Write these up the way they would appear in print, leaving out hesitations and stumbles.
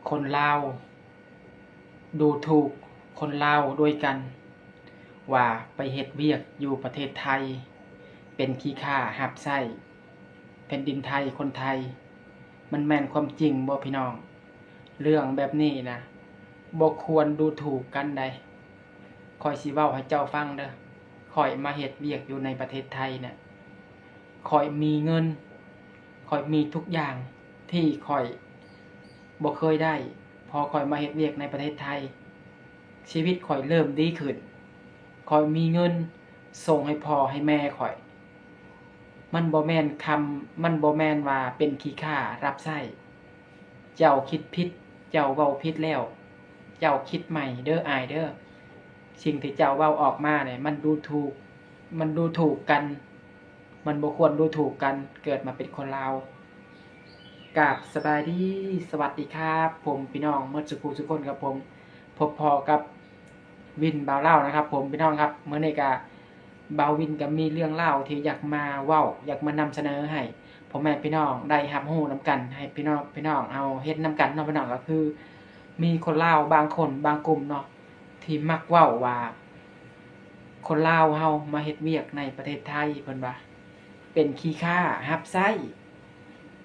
คนลาวดูถูกคนลาวด้วยกันว่าไปเฮ็ดเวียกอยู่ประเทศไทยเป็นขี้ข้าหับไส้แผ่นดินไทยคนไทยมันแม่นความจริงบ่พี่น้องเรื่องแบบนี้นะบ่ควรดูถูกกันใดข้อยสิเว้าให้เจ้าฟังเด้อข้อยมาเฮ็ดเวียกอยู่ในประเทศไทยเนี่ยข้อยมีเงินข้อยมีทุกอย่างที่ข้อยบ่เคยได้พอข้อยมาเฮ็ดเวียกในประเทศไทยชีวิตข้อยเริ่มดีขึ้นข้อยมีเงินส่งให้พ่อให้แม่ข้อยมันบ่แม่นมันบ่แม่นว่าเป็นขี้ข้ารับใช้เจ้าคิดผิดเจ้าเว้าผิดแล้วเจ้าคิดใหม่เด้ออ้ายเด้อสิ่งที่เจ้าเว้าออกมาเนี่ยมันดูถูกกันมันบ่ควรดูถูกกันเกิดมาเป็นคนลาวกราบสบายดีสวัสดีครับผมพี่น้องเมื่อสักครู่ทุกคนครับผมพบพอกับวินบ่าวเล่านะครับผมพี่น้องครับเมื่อนี้ก็บ่าววินก็มีเรื่องเล่าที่อยากมาเว้าอยากมานำเสนอให้พ่อแม่พี่น้องได้รับรู้นำกันให้พี่น้องเอาเฮ็ดนำกันเนาะพี่น้องก็คือ มีคนลาวบางคนบางกลุ่มเนาะที่มักเว้าว่าคนลาวเฮามาเฮ็ดเวียกในประเทศไทยเพิ่นว่าเป็นขี้ข้ารับใช้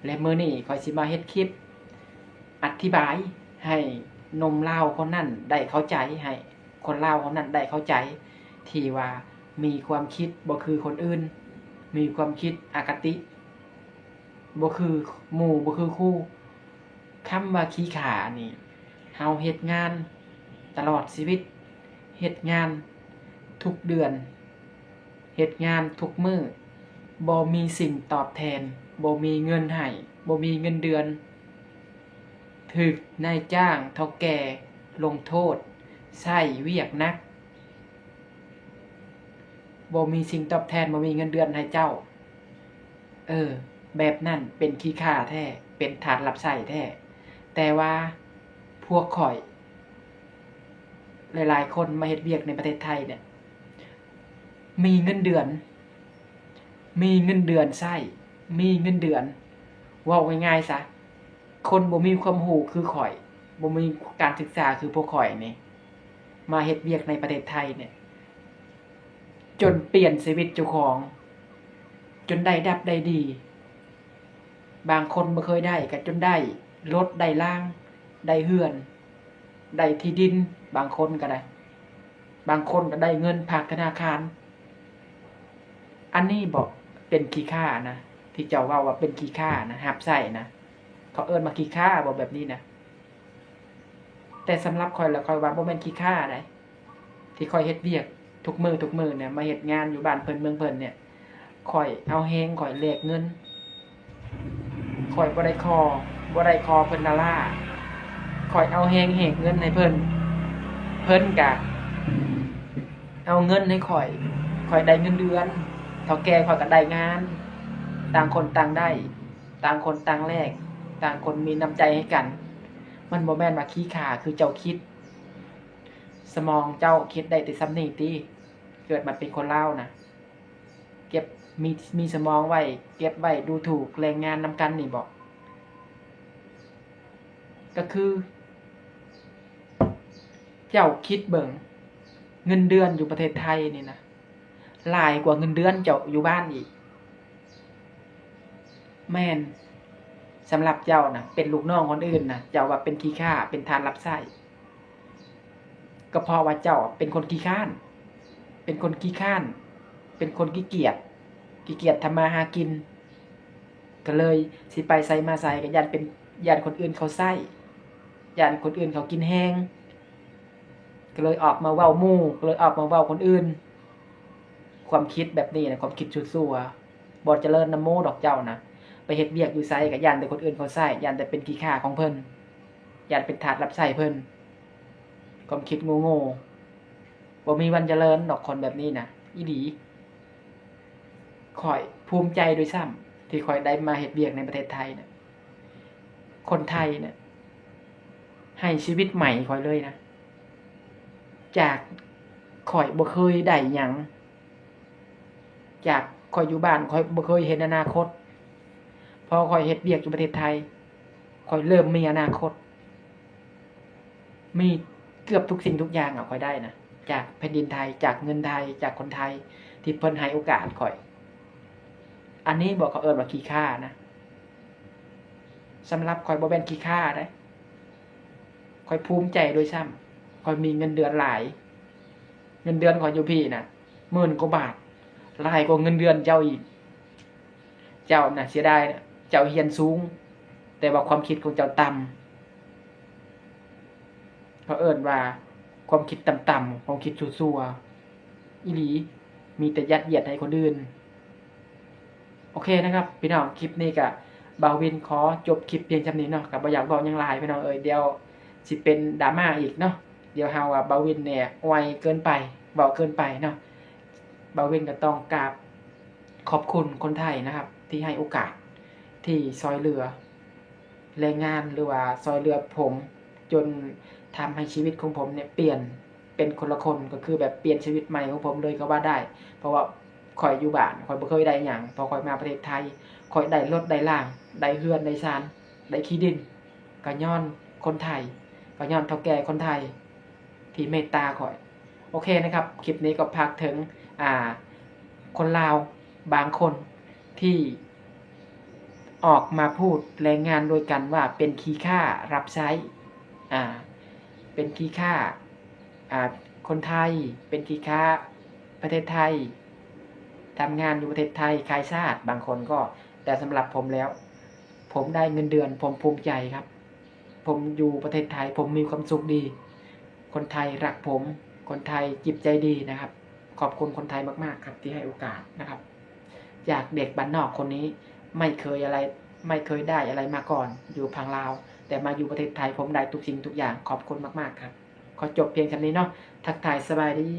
และมื้อนี้ข้อยสิมาเฮ็ดคลิปอธิบายให้หนุ่มลาวคนนั้นได้เข้าใจให้คนลาวคนนั้นได้เข้าใจที่ว่ามีความคิดบ่คือคนอื่นมีความคิดอคติบ่คือหมู่บ่คือคู่คำว่าขี้ข้านี่เฮาเฮ็ดงานตลอดชีวิตเฮ็ดงานทุกเดือนเฮ็ดงานทุกมื้อบ่มีสิ่งตอบแทนบ่มีเงินให้บ่มีเงินเดือนถูกนายจ้างเฒ่าแก่ลงโทษใช้เวียกหนักบ่มีสิ่งตอบแทนบ่มีเงินเดือนให้เจ้าแบบนั้นเป็นขี้ข้าแท้เป็นทาสรับใช้แท้แต่ว่าพวกข้อยหลายๆคนมาเฮ็ดเวียกในประเทศไทยเนี่ยมีเงินเดือนใช้มีเงินเดือนเว้าง่ายๆซะคนบ่มีความรู้คือข้อยบ่มีการศึกษาคือพวกข้อยนี่มาเฮ็ดเวียกในประเทศไทยเนี่ยจนเปลี่ยนชีวิตเจ้าของจนได้ดับได้ดีบางคนบ่เคยได้ก็จนได้รถได้ล่างได้เรือนได้ที่ดินบางคนก็ได้บางคนก็ได้เงินภาคธนาคารอันนี้บ่เป็นขี้ข้านะที่เจ้าเว้าว่าเป็นขี้ข้านะรับใช้นะเขาเอิ้นว่าขี้ข้าบ่แบบนี้นะแต่สำหรับข้อยแล้วข้อยว่าบ่แม่นขี้ข้าไดที่ข้อยเฮ็ดเวียกทุกมื้อเนี่ยมาเฮ็ดงานอยู่บ้านเพิ่นเมืองเพิ่นเนี่ยข้อยเอาแรงข้อยแลกเงินข้อยบ่ได้คอเพิ่นดอลลาร์ข้อยเอาแรงแหกเงินให้เพิ่นก็เอาเงินให้ข้อยได้เงินเดือนเฒ่าแก่ข้อยก็ได้งานต่างคนต่างได้ต่างคนต่างแลกต่างคนมีน้ำใจให้กันมันบ่แม่นว่าขี้ข้าคือเจ้าคิดสมองเจ้าคิดได้แต่ส่ำนี้ติเกิดมาเป็นคนลาวนะเก็บมีสมองไว้เก็บไว้ดูถูกแรงงานนำกันนี่บ่ก็คือเจ้าคิดเบิ่งเงินเดือนอยู่ประเทศไทยนี่นะหลายกว่าเงินเดือนเจ้าอยู่บ้านอีกแม่นสำหรับเจ้านะเป็นลูกน้องคนอื่นนะเจ้าว่าเป็นขี้ข้าเป็นทาสรับใช้ก็เพราะว่าเจ้าเป็นคนขี้ข้านเป็นคนขี้ข้านเป็นคนขี้เกียจทำมาหากินก็เลยสิไปไสมาไสก็ย้านคนอื่นเขาใช้ย้านคนอื่นเขากินแฮงก็เลยออกมาเว้าหมู่ก็เลยออกมาเว้าคนอื่นความคิดแบบนี้นะความคิดซั่วๆบ่เจริญนำโมดอกเจ้านะไปเฮ็ดเวียกอยู่ไสก็ย้านแต่คนอื่นเขาใช้ย้านแต่เป็นขี้ข้าของเพิ่นย้านเป็นทาสรับใช้เพิ่นความคิดโง่ๆบ่มีวันเจริญดอกคนแบบนี้นะอีหลีข้อยภูมิใจด้วยซ้ำที่ข้อยได้มาเฮ็ดเวียกในประเทศไทยน่ะคนไทยเนี่ยให้ชีวิตใหม่ข้อยเลยนะจากข้อยบ่เคยได้หยังจากข้อยอยู่บ้านข้อยบ่เคยเห็นอนาคตพอข้อยเฮ็ดเวียกอยู่ประเทศไทยข้อยเริ่มมีอนาคต มีเกือบทุกสิ่งทุกอย่างข่อยได้นะจากแผ่นดินไทยจากเงินไทยจากคนไทยที่เพิ่นให้โอกาสข่อยอันนี้บอกเขาว่าขี้ข้านะสำหรับข่อยบ่แม่นขี้ข้าได้ข่อยภูมิใจโดยซ้ำข่อยมีเงินเดือนหลายเงินเดือนข่อยอยู่พี่น่ะ10,000 กว่าบาทหลายกว่าเงินเดือนเจ้าอีกเจ้าน่ะเสียดายเจ้าเรียนสูงแต่ว่าความคิดของเจ้าต่ำเขาว่าความคิดต่ำๆความคิดชั่วๆอีหลีมีแต่ยัดเยียดให้คนอื่นโอเคนะครับพี่น้องคลิปนี้ก็บ่าววินขอจบคลิปเพียงเท่านี้เนาะก็บ่อยากบอกหยังหลายพี่น้องเดี๋ยวสิเป็นดราม่าอีกเนาะเดี๋ยวเฮาบ่าววินเนี่ยไวเกินไปเว้าเกินไปเนาะบ่าววินก็ต้องกราบขอบคุณคนไทยนะครับที่ให้โอกาสที่ซอยเหลือแรงงานหรือว่าซอยเหลือผมจนทำให้ชีวิตของผมเนี่ยเปลี่ยนเป็นคนละคนก็คือแบบเปลี่ยนชีวิตใหม่ของผมเลยก็ว่าได้เพราะว่าข่อยอยู่บ้านข่อยบ่เคยได้หยังพอข่อยมาประเทศไทยข่อยได้รถได้ล่างได้เฮือนได้ศาลได้ที่ดินก็ย้อนคนไทยก็ย้อนเฒ่าแก่คนไทยที่เมตตาข่อยโอเคนะครับคลิปนี้ก็พากถึงคนลาวบางคนที่ออกมาพูดแรงงานโดยกันว่าเป็นขี้ข้ารับใช้เป็นขี้ข้าคนไทยเป็นขี้ข้าประเทศไทยทำงานอยู่ประเทศไทยขายชาติบางคนก็แต่สำหรับผมแล้วผมได้เงินเดือนผมภูมิใจครับผมอยู่ประเทศไทยผมมีความสุขดีคนไทยรักผมคนไทยจิตใจดีนะครับขอบคุณคนไทยมากๆครับที่ให้โอกาสนะครับจากเด็กบ้านนอกคนนี้ไม่เคยได้อะไรมาก่อนอยู่พังลาวแต่มาอยู่ประเทศไทยผมได้ทุกสิ่งทุกอย่างขอบคุณมากๆครับขอจบเพียงแค่นี้เนาะทักทายสบายดี